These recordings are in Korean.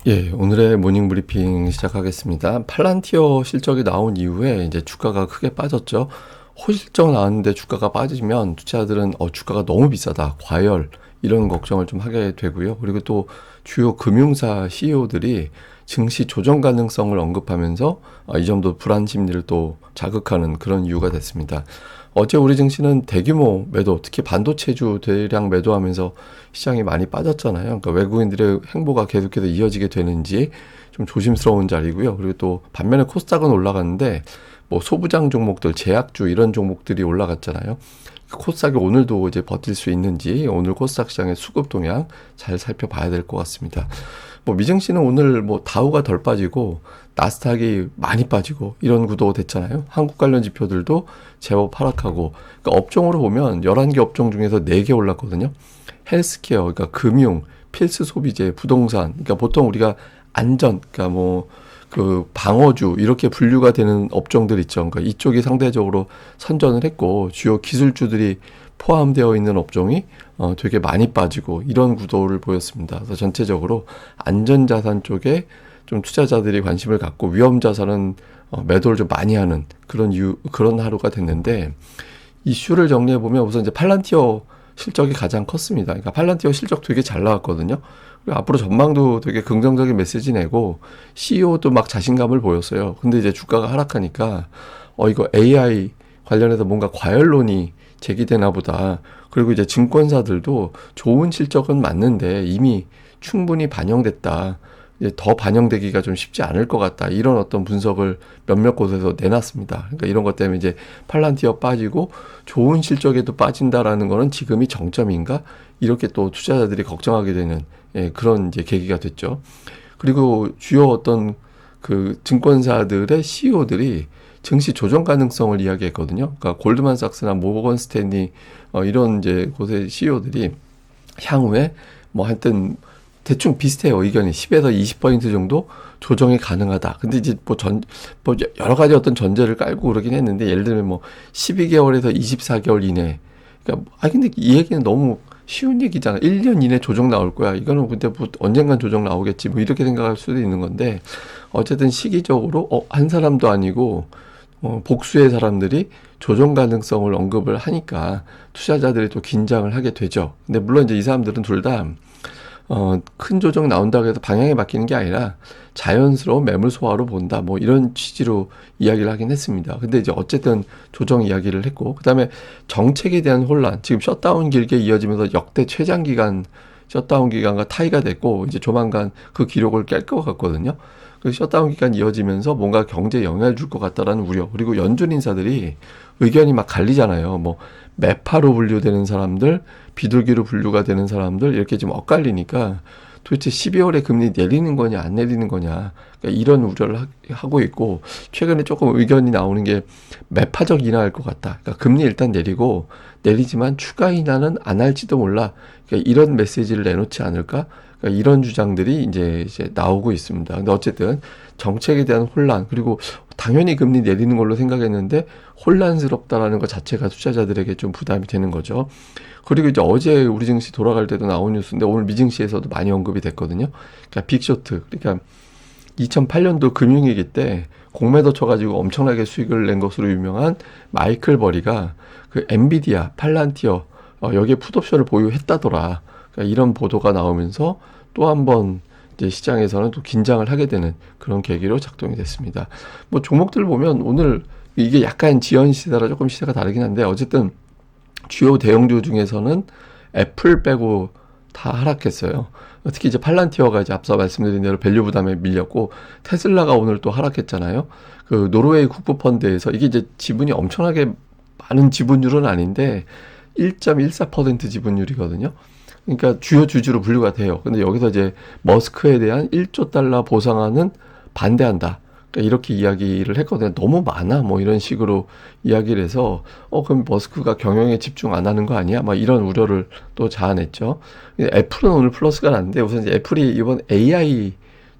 예, 오늘의 모닝 브리핑 시작하겠습니다. 팔란티어 실적이 나온 이후에 이제 주가가 크게 빠졌죠. 호실적 나왔는데 주가가 빠지면 투자자들은 주가가 너무 비싸다, 과열 이런 걱정을 좀 하게 되고요. 그리고 또 주요 금융사 CEO들이 증시 조정 가능성을 언급하면서 이 점도 불안 심리를 또 자극하는 그런 이유가 됐습니다. 어제 우리 증시는 대규모 매도, 특히 반도체주 대량 매도하면서 시장이 많이 빠졌잖아요. 그러니까 외국인들의 행보가 계속해서 이어지게 되는지 좀 조심스러운 자리고요. 그리고 또 반면에 코스닥은 올라갔는데 뭐 소부장 종목들, 제약주 이런 종목들이 올라갔잖아요. 코스닥이 오늘도 이제 버틸 수 있는지 오늘 코스닥 시장의 수급 동향 잘 살펴봐야 될 것 같습니다. 뭐 미증시는 오늘 뭐 다우가 덜 빠지고 나스닥이 많이 빠지고 이런 구도 됐잖아요. 한국 관련 지표들도 제법 하락하고, 그러니까 업종으로 보면 11개 업종 중에서 4개 올랐거든요. 헬스케어, 그러니까 금융, 필수 소비재, 부동산, 그러니까 보통 우리가 안전, 그러니까 뭐 그 방어주 이렇게 분류가 되는 업종들 있죠. 그러니까 이쪽이 상대적으로 선전을 했고, 주요 기술주들이 포함되어 있는 업종이 되게 많이 빠지고 이런 구도를 보였습니다. 그래서 전체적으로 안전자산 쪽에 좀 투자자들이 관심을 갖고 위험자산은 매도를 좀 많이 하는 그런 하루가 됐는데, 이슈를 정리해 보면 우선 이제 팔란티어 실적이 가장 컸습니다. 그러니까 팔란티어 실적 되게 잘 나왔거든요. 그리고 앞으로 전망도 되게 긍정적인 메시지 내고 CEO도 막 자신감을 보였어요. 근데 이제 주가가 하락하니까 이거 AI 관련해서 뭔가 과열론이 제기되나 보다. 그리고 이제 증권사들도 좋은 실적은 맞는데 이미 충분히 반영됐다, 이제 더 반영되기가 좀 쉽지 않을 것 같다, 이런 어떤 분석을 몇몇 곳에서 내놨습니다. 그러니까 이런 것 때문에 이제 팔란티어 빠지고 좋은 실적에도 빠진다라는 거는 지금이 정점인가, 이렇게 또 투자자들이 걱정하게 되는 그런 이제 계기가 됐죠. 그리고 주요 어떤 그 증권사들의 CEO들이 증시 조정 가능성을 이야기했거든요. 그러니까 골드만삭스나 모건 스탠리 이런 이제 곳의 CEO들이 향후에 뭐 하여튼 대충 비슷해요. 의견이 10에서 20% 정도 조정이 가능하다. 근데 이제 뭐 여러 가지 어떤 전제를 깔고 그러긴 했는데, 예를 들면 뭐 12개월에서 24개월 이내. 그러니까 근데 이 얘기는 너무 쉬운 얘기잖아. 1년 이내 조정 나올 거야. 이거는 근데 뭐 언젠간 조정 나오겠지, 뭐 이렇게 생각할 수도 있는 건데, 어쨌든 시기적으로 한 사람도 아니고 복수의 사람들이 조정 가능성을 언급을 하니까 투자자들이 또 긴장을 하게 되죠. 근데 물론 이제 이 사람들은 둘 다 큰 조정 나온다고 해서 방향이 바뀌는 게 아니라 자연스러운 매물 소화로 본다, 뭐 이런 취지로 이야기를 하긴 했습니다. 근데 이제 어쨌든 조정 이야기를 했고, 그 다음에 정책에 대한 혼란, 지금 셧다운 길게 이어지면서 역대 최장 기간 셧다운 기간과 타이가 됐고, 이제 조만간 그 기록을 깰 것 같거든요. 그 셧다운 기간 이어지면서 뭔가 경제에 영향을 줄 것 같다라는 우려, 그리고 연준 인사들이 의견이 막 갈리잖아요. 뭐 매파로 분류되는 사람들, 비둘기로 분류가 되는 사람들, 이렇게 좀 엇갈리니까 도대체 12월에 금리 내리는 거냐 안 내리는 거냐, 그러니까 이런 우려를 하고 있고, 최근에 조금 의견이 나오는 게 매파적 인하할 것 같다. 그러니까 금리 일단 내리지만 추가 인하는 안 할지도 몰라. 그러니까 이런 메시지를 내놓지 않을까? 그러니까 이런 주장들이 이제 나오고 있습니다. 근데 어쨌든 정책에 대한 혼란, 그리고 당연히 금리 내리는 걸로 생각했는데 혼란스럽다라는 것 자체가 투자자들에게 좀 부담이 되는 거죠. 그리고 이제 어제 우리 증시 돌아갈 때도 나온 뉴스인데 오늘 미증시에서도 많이 언급이 됐거든요. 그러니까 빅쇼트, 그러니까 2008년도 금융위기 때 공매도 쳐가지고 엄청나게 수익을 낸 것으로 유명한 마이클 버리가 그 엔비디아, 팔란티어 여기에 풋옵션을 보유했다더라. 그러니까 이런 보도가 나오면서 또 한 번 이제 시장에서는 또 긴장을 하게 되는 그런 계기로 작동이 됐습니다. 뭐 종목들 보면 오늘 이게 약간 지연 시세라 조금 시세가 다르긴 한데, 어쨌든 주요 대형주 중에서는 애플 빼고 다 하락했어요. 특히 이제 팔란티어가 이제 앞서 말씀드린 대로 밸류 부담에 밀렸고, 테슬라가 오늘 또 하락했잖아요. 그 노르웨이 국부펀드에서 이게 이제 지분이 엄청나게 많은 지분율은 아닌데 1.14% 지분율이거든요. 그러니까 주요 주주로 분류가 돼요. 근데 여기서 이제 머스크에 대한 1조 달러 보상안은 반대한다, 그러니까 이렇게 이야기를 했거든요. 너무 많아, 뭐 이런 식으로 이야기를 해서 그럼 머스크가 경영에 집중 안 하는 거 아니야? 막 이런 우려를 또 자아냈죠. 애플은 오늘 플러스가 났는데, 우선 이제 애플이 이번 AI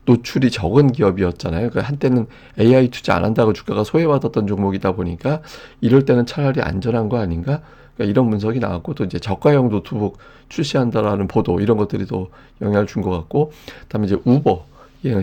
노출이 적은 기업이었잖아요. 그러니까 한때는 AI 투자 안 한다고 주가가 소외받았던 종목이다 보니까 이럴 때는 차라리 안전한 거 아닌가? 그러니까 이런 분석이 나왔고, 또 이제 저가형 노트북 출시한다라는 보도, 이런 것들이 또 영향을 준 것 같고, 그다음에 이제 우버,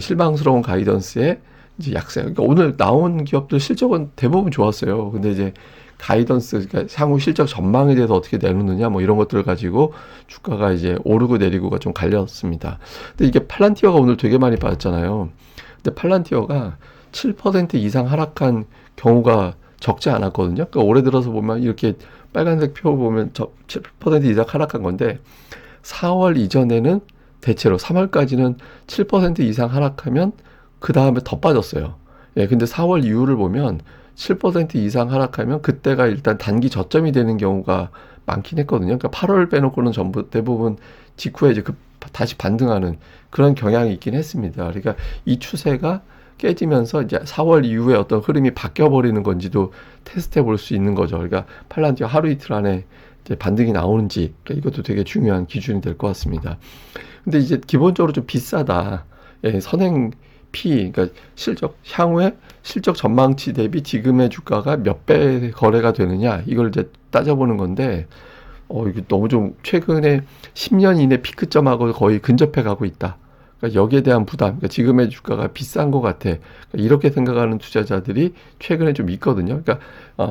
실망스러운 가이던스에 이제 약세. 그러니까 오늘 나온 기업들 실적은 대부분 좋았어요. 근데 이제 가이던스, 그러니까 향후 실적 전망에 대해서 어떻게 내놓느냐, 뭐 이런 것들을 가지고 주가가 이제 오르고 내리고가 좀 갈렸습니다. 근데 이게 팔란티어가 오늘 되게 많이 빠졌잖아요. 근데 팔란티어가 7% 이상 하락한 경우가 적지 않았거든요. 그러니까 올해 들어서 보면 이렇게 빨간색 표 보면 7% 이상 하락한 건데 4월 이전에는 대체로 3월까지는 7% 이상 하락하면 그 다음에 더 빠졌어요. 예, 근데 4월 이후를 보면 7% 이상 하락하면 그때가 일단 단기 저점이 되는 경우가 많긴 했거든요. 그러니까 8월 빼놓고는 전부 대부분 직후에 이제 다시 반등하는 그런 경향이 있긴 했습니다. 그러니까 이 추세가 깨지면서 이제 4월 이후에 어떤 흐름이 바뀌어 버리는 건지도 테스트해 볼 수 있는 거죠. 그러니까 팔란티어 하루 이틀 안에 이제 반등이 나오는지, 그러니까 이것도 되게 중요한 기준이 될 것 같습니다. 근데 이제 기본적으로 좀 비싸다. 예, 선행 P, 그러니까 실적, 향후에 실적 전망치 대비 지금의 주가가 몇 배 거래가 되느냐, 이걸 이제 따져보는 건데, 이게 너무 좀 최근에 10년 이내 피크점하고 거의 근접해 가고 있다. 그러니까 여기에 대한 부담, 그러니까 지금의 주가가 비싼 것 같아. 그러니까 이렇게 생각하는 투자자들이 최근에 좀 있거든요. 그러니까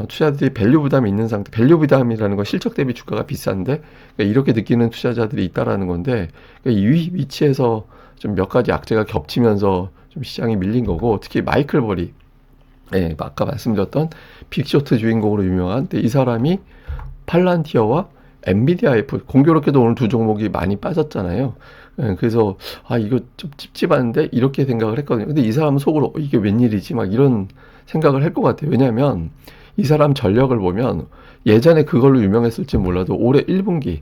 투자자들이 밸류 부담이 있는 상태, 밸류 부담이라는 건 실적 대비 주가가 비싼데, 그러니까 이렇게 느끼는 투자자들이 있다라는 건데, 그러니까 이 위치에서 좀 몇 가지 악재가 겹치면서 좀 시장이 밀린 거고, 특히 마이클 버리, 예, 아까 말씀드렸던 빅쇼트 주인공으로 유명한, 근데 이 사람이 팔란티어와 엔비디아의 공교롭게도 오늘 두 종목이 많이 빠졌잖아요. 예, 그래서 이거 좀 찝찝한데 이렇게 생각을 했거든요. 근데 이 사람은 속으로 이게 웬일이지 막 이런 생각을 할 것 같아요. 왜냐하면 이 사람 전력을 보면 예전에 그걸로 유명했을지 몰라도 올해 1분기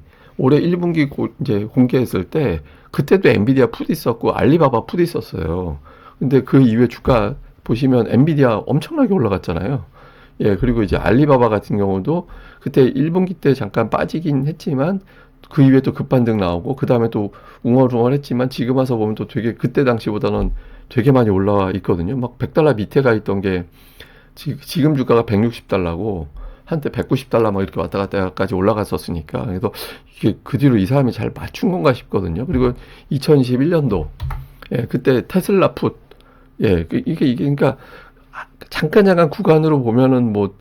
이제 공개했을 때 그때도 엔비디아 풋 있었고 알리바바 풋 있었어요. 근데 그 이후에 주가 보시면 엔비디아 엄청나게 올라갔잖아요. 예, 그리고 이제 알리바바 같은 경우도 그때 1분기 때 잠깐 빠지긴 했지만 그 이후에 또 급반등 나오고 그 다음에 또 웅얼웅얼했지만 지금 와서 보면 또 되게 그때 당시보다는 되게 많이 올라와 있거든요. 막 100달러 밑에 가 있던 게 지금 주가가 160달러고 한때 190달러 막 이렇게 왔다 갔다까지 올라갔었으니까 그래서 이게 그 뒤로 이 사람이 잘 맞춘 건가 싶거든요. 그리고 2021년도 예, 그때 테슬라 풋 예, 이게 그러니까 잠깐 구간으로 보면은 뭐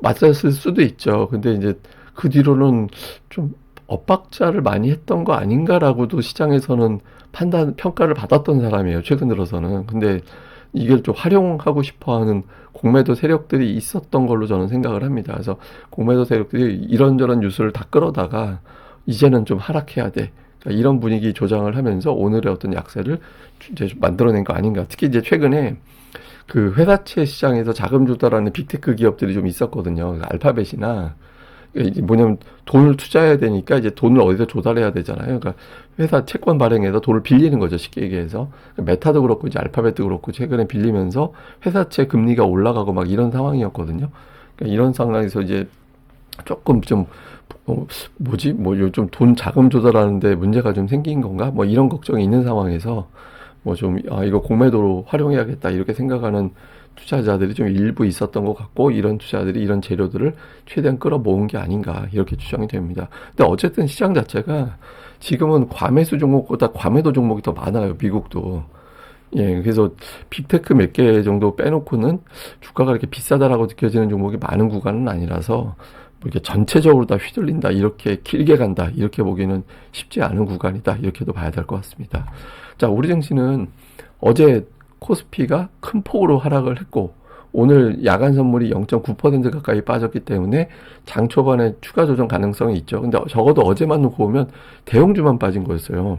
맞았을 수도 있죠. 근데 이제 그 뒤로는 좀 엇박자를 많이 했던 거 아닌가라고도 시장에서는 평가를 받았던 사람이에요. 최근 들어서는. 근데 이걸 좀 활용하고 싶어 하는 공매도 세력들이 있었던 걸로 저는 생각을 합니다. 그래서 공매도 세력들이 이런저런 뉴스를 다 끌어다가 이제는 좀 하락해야 돼. 그러니까 이런 분위기 조장을 하면서 오늘의 어떤 약세를 이제 좀 만들어낸 거 아닌가. 특히 이제 최근에 그 회사채 시장에서 자금 조달하는 빅테크 기업들이 좀 있었거든요. 알파벳이나 이게 뭐냐면 돈을 투자해야 되니까 이제 돈을 어디서 조달해야 되잖아요. 그러니까 회사 채권 발행해서 돈을 빌리는 거죠. 쉽게 얘기해서. 메타도 그렇고 이제 알파벳도 그렇고 최근에 빌리면서 회사채 금리가 올라가고 막 이런 상황이었거든요. 그러니까 이런 상황에서 이제 조금 좀 뭐지? 뭐 요즘 돈 자금 조달하는데 문제가 좀 생긴 건가? 뭐 이런 걱정이 있는 상황에서 뭐 좀 이거 공매도로 활용해야겠다 이렇게 생각하는 투자자들이 좀 일부 있었던 것 같고 이런 투자들이 이런 재료들을 최대한 끌어모은 게 아닌가 이렇게 추정이 됩니다. 근데 어쨌든 시장 자체가 지금은 과매수 종목보다 과매도 종목이 더 많아요. 미국도. 예, 그래서 빅테크 몇 개 정도 빼놓고는 주가가 이렇게 비싸다라고 느껴지는 종목이 많은 구간은 아니라서 뭐 이렇게 전체적으로 다 휘둘린다 이렇게 길게 간다 이렇게 보기는 쉽지 않은 구간이다 이렇게도 봐야 될 것 같습니다. 자, 우리 증시는 어제 코스피가 큰 폭으로 하락을 했고 오늘 야간 선물이 0.9% 가까이 빠졌기 때문에 장 초반에 추가 조정 가능성이 있죠. 근데 적어도 어제만 놓고 보면 대형주만 빠진 거였어요.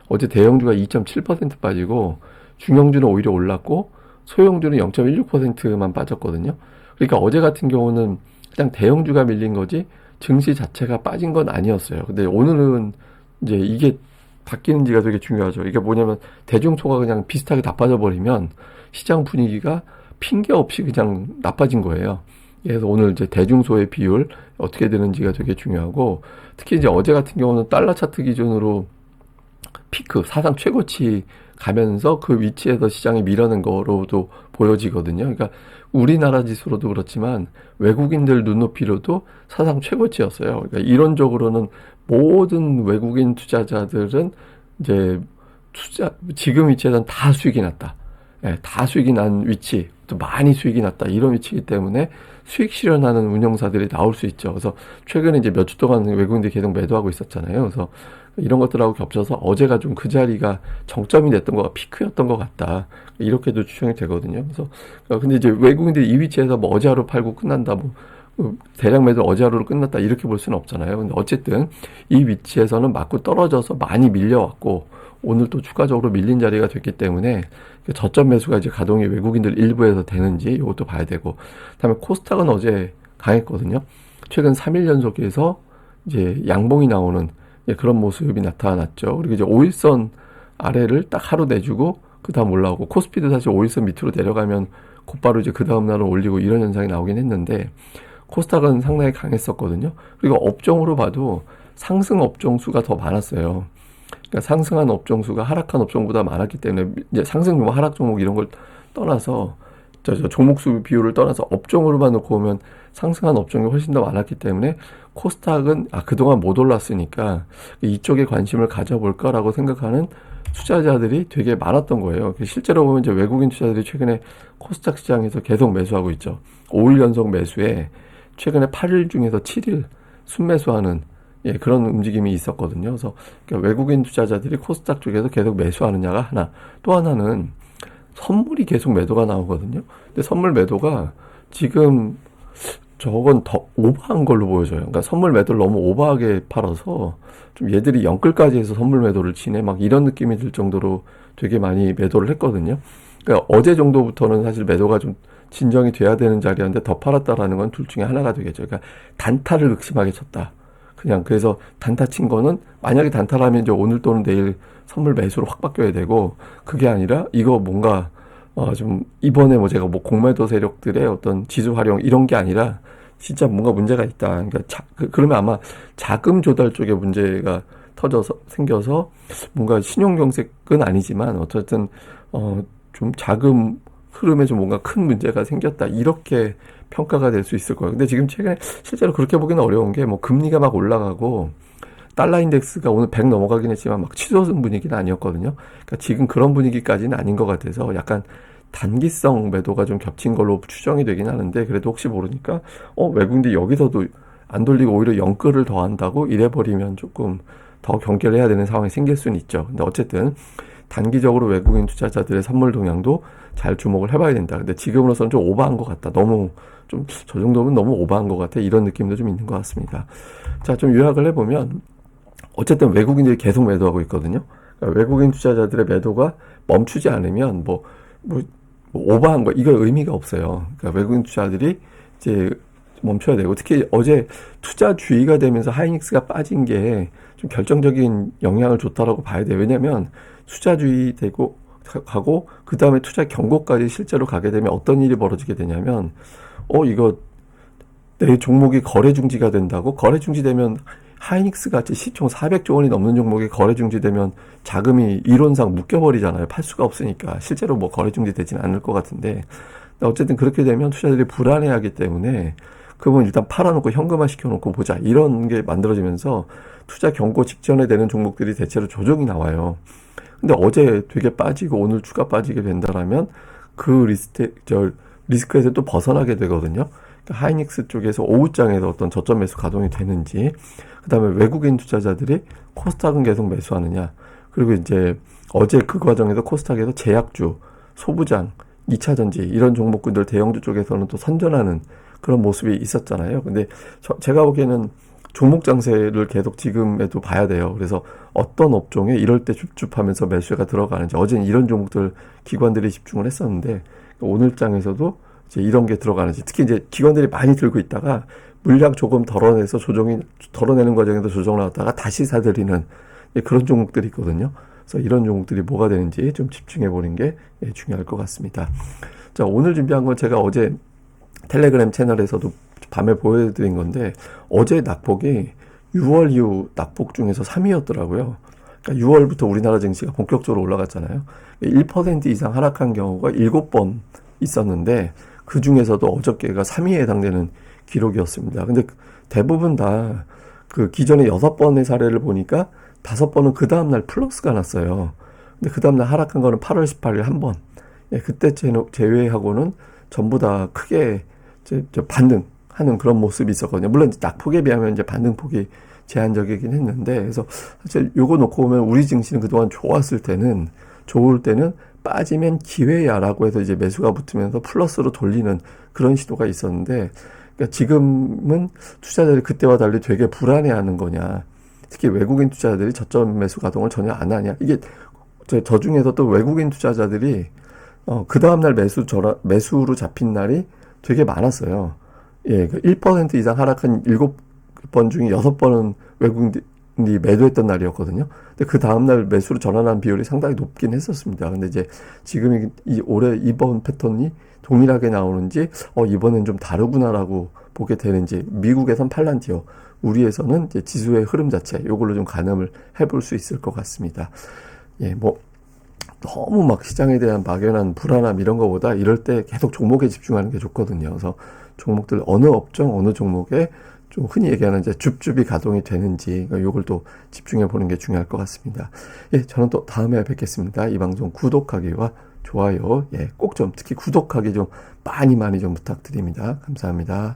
어제 대형주가 2.7% 빠지고 중형주는 오히려 올랐고 소형주는 0.16%만 빠졌거든요. 그러니까 어제 같은 경우는 그냥 대형주가 밀린 거지 증시 자체가 빠진 건 아니었어요. 근데 오늘은 이제 이게 바뀌는지가 되게 중요하죠. 이게 뭐냐면 대중소가 그냥 비슷하게 다 빠져버리면 시장 분위기가 핑계 없이 그냥 나빠진 거예요. 그래서 오늘 이제 대중소의 비율 어떻게 되는지가 되게 중요하고 특히 이제 어제 같은 경우는 달러 차트 기준으로 피크 사상 최고치 가면서 그 위치에서 시장이 밀어낸 거로도 보여지거든요. 그러니까 우리나라 지수로도 그렇지만 외국인들 눈높이로도 사상 최고치였어요. 그러니까 이론적으로는 모든 외국인 투자자들은 이제 지금 위치에선 다 수익이 났다. 예, 다 수익이 난 위치, 또 많이 수익이 났다. 이런 위치이기 때문에 수익 실현하는 운영사들이 나올 수 있죠. 그래서 최근에 이제 몇 주 동안 외국인들이 계속 매도하고 있었잖아요. 그래서 이런 것들하고 겹쳐서 어제가 좀 그 자리가 정점이 됐던 거가 피크였던 것 같다. 이렇게도 추정이 되거든요. 그래서 근데 이제 외국인들이 이 위치에서 뭐 어제 하루 팔고 끝난다. 뭐 대량 매도 어제 하루로 끝났다. 이렇게 볼 수는 없잖아요. 근데 어쨌든 이 위치에서는 맞고 떨어져서 많이 밀려왔고 오늘 또 추가적으로 밀린 자리가 됐기 때문에 저점 매수가 이제 가동이 외국인들 일부에서 되는지 이것도 봐야 되고, 그다음에 코스닥은 어제 강했거든요. 최근 3일 연속에서 이제 양봉이 나오는 그런 모습이 나타났죠. 그리고 이제 5일선 아래를 딱 하루 내주고 그 다음 올라오고, 코스피도 사실 5일선 밑으로 내려가면 곧바로 이제 그 다음 날은 올리고 이런 현상이 나오긴 했는데 코스닥은 상당히 강했었거든요. 그리고 업종으로 봐도 상승 업종 수가 더 많았어요. 그러니까 상승한 업종 수가 하락한 업종보다 많았기 때문에 이제 상승 종목, 하락 종목 이런 걸 떠나서 저 종목 수 비율을 떠나서 업종으로만 놓고 보면 상승한 업종이 훨씬 더 많았기 때문에 코스닥은 그동안 못 올랐으니까 이쪽에 관심을 가져볼까라고 생각하는 투자자들이 되게 많았던 거예요. 실제로 보면 이제 외국인 투자들이 최근에 코스닥 시장에서 계속 매수하고 있죠. 5일 연속 매수에 최근에 8일 중에서 7일 순매수하는 그런 움직임이 있었거든요. 그래서 그러니까 외국인 투자자들이 코스닥 쪽에서 계속 매수하느냐가 하나. 또 하나는 선물이 계속 매도가 나오거든요. 근데 선물 매도가 지금 저건 더 오버한 걸로 보여져요. 그러니까 선물 매도를 너무 오버하게 팔아서 좀 얘들이 영끌까지 해서 선물 매도를 치네 막 이런 느낌이 들 정도로 되게 많이 매도를 했거든요. 그러니까 어제 정도부터는 사실 매도가 좀 진정이 돼야 되는 자리였는데 더 팔았다라는 건 둘 중에 하나가 되겠죠. 그러니까 단타를 극심하게 쳤다. 그냥 그래서 단타 친 거는 만약에 단타라면 이제 오늘 또는 내일 선물 매수로 확 바뀌어야 되고, 그게 아니라 이거 뭔가 좀 이번에 뭐 제가 뭐 공매도 세력들의 어떤 지수 활용 이런 게 아니라 진짜 뭔가 문제가 있다. 그러니까 그러면 아마 자금 조달 쪽에 문제가 생겨서 뭔가 신용 경색은 아니지만 어쨌든 좀 자금 흐름에 좀 뭔가 큰 문제가 생겼다. 이렇게 평가가 될 수 있을 거예요. 근데 지금 최근에 실제로 그렇게 보기는 어려운 게 뭐 금리가 막 올라가고 달러 인덱스가 오늘 100 넘어가긴 했지만 막 치솟은 분위기는 아니었거든요. 그러니까 지금 그런 분위기까지는 아닌 것 같아서 약간 단기성 매도가 좀 겹친 걸로 추정이 되긴 하는데, 그래도 혹시 모르니까 외국인들이 여기서도 안 돌리고 오히려 영끌을 더 한다고 이래버리면 조금 더 경계를 해야 되는 상황이 생길 수는 있죠. 근데 어쨌든 단기적으로 외국인 투자자들의 선물 동향도 잘 주목을 해봐야 된다. 근데 지금으로서는 좀 오버한 것 같다. 너무 좀 저 정도면 너무 오버한 것 같아. 이런 느낌도 좀 있는 것 같습니다. 자, 좀 요약을 해보면 어쨌든 외국인들이 계속 매도하고 있거든요. 그러니까 외국인 투자자들의 매도가 멈추지 않으면 뭐 오버한 거 이거 의미가 없어요. 그러니까 외국인 투자들이 이제 멈춰야 되고, 특히 어제 투자주의가 되면서 하이닉스가 빠진 게 좀 결정적인 영향을 줬다라고 봐야 돼요. 왜냐하면 투자주의 되고 가고 그 다음에 투자 경고까지 실제로 가게 되면 어떤 일이 벌어지게 되냐면 이거 내 종목이 거래 중지가 된다고. 거래 중지되면 하이닉스 같이 시총 400조 원이 넘는 종목이 거래 중지되면 자금이 이론상 묶여버리잖아요. 팔 수가 없으니까. 실제로 뭐 거래 중지되지는 않을 것 같은데 어쨌든 그렇게 되면 투자자들이 불안해하기 때문에 그건 일단 팔아놓고 현금화 시켜놓고 보자, 이런 게 만들어지면서 투자 경고 직전에 되는 종목들이 대체로 조정이 나와요. 근데 어제 되게 빠지고 오늘 추가 빠지게 된다라면 그 리스크에서 또 벗어나게 되거든요. 그러니까 하이닉스 쪽에서 오후장에서 어떤 저점 매수 가동이 되는지, 그 다음에 외국인 투자자들이 코스닥은 계속 매수하느냐, 그리고 이제 어제 그 과정에서 코스닥에서 제약주, 소부장, 2차전지 이런 종목군들 대형주 쪽에서는 또 선전하는 그런 모습이 있었잖아요. 근데 제가 보기에는 종목 장세를 계속 지금에도 봐야 돼요. 그래서 어떤 업종에 이럴 때 줍줍하면서 매수가 들어가는지, 어제는 이런 종목들 기관들이 집중을 했었는데 오늘 장에서도 이제 이런 게 들어가는지, 특히 이제 기관들이 많이 들고 있다가 물량 조금 덜어내는 과정에서 조정 나왔다가 다시 사들이는 그런 종목들이 있거든요. 그래서 이런 종목들이 뭐가 되는지 좀 집중해 보는 게 중요할 것 같습니다. 자, 오늘 준비한 건 제가 어제 텔레그램 채널에서도 밤에 보여드린 건데, 어제 낙폭이 6월 이후 낙폭 중에서 3위였더라고요. 그러니까 6월부터 우리나라 증시가 본격적으로 올라갔잖아요. 1% 이상 하락한 경우가 7번 있었는데 그 중에서도 어저께가 3위에 해당되는 기록이었습니다. 근데 대부분 다 그 기존의 6번의 사례를 보니까 5번은 그 다음날 플러스가 났어요. 근데 그 다음날 하락한 거는 8월 18일 한 번. 예, 그때 제외하고는 전부 다 크게 반등하는 그런 모습이 있었거든요. 물론 낙폭에 비하면 이제 반등폭이 제한적이긴 했는데, 그래서 사실 요거 놓고 보면 우리 증시는 그동안 좋을 때는 빠지면 기회야라고 해서 이제 매수가 붙으면서 플러스로 돌리는 그런 시도가 있었는데, 그러니까 지금은 투자자들이 그때와 달리 되게 불안해하는 거냐. 특히 외국인 투자자들이 저점 매수 가동을 전혀 안 하냐. 이게 저 중에서 또 외국인 투자자들이 그 다음날 매수로 잡힌 날이 되게 많았어요. 예, 1% 이상 하락한 7번 중에 6번은 외국인이 매도했던 날이었거든요. 근데 그 다음날 매수로 전환한 비율이 상당히 높긴 했었습니다. 근데 이제 지금 올해 이번 패턴이 동일하게 나오는지, 이번엔 좀 다르구나라고 보게 되는지, 미국에선 팔란티어, 우리에서는 이제 지수의 흐름 자체, 요걸로 좀 가늠을 해볼 수 있을 것 같습니다. 예, 너무 막 시장에 대한 막연한 불안함 이런 거보다 이럴 때 계속 종목에 집중하는 게 좋거든요. 그래서 종목들 어느 업종, 어느 종목에 좀 흔히 얘기하는 이제 줍줍이 가동이 되는지 요걸 또 집중해 보는 게 중요할 것 같습니다. 예, 저는 또 다음에 뵙겠습니다. 이 방송 구독하기와 좋아요, 꼭 좀 특히 구독하기 좀 많이 좀 부탁드립니다. 감사합니다.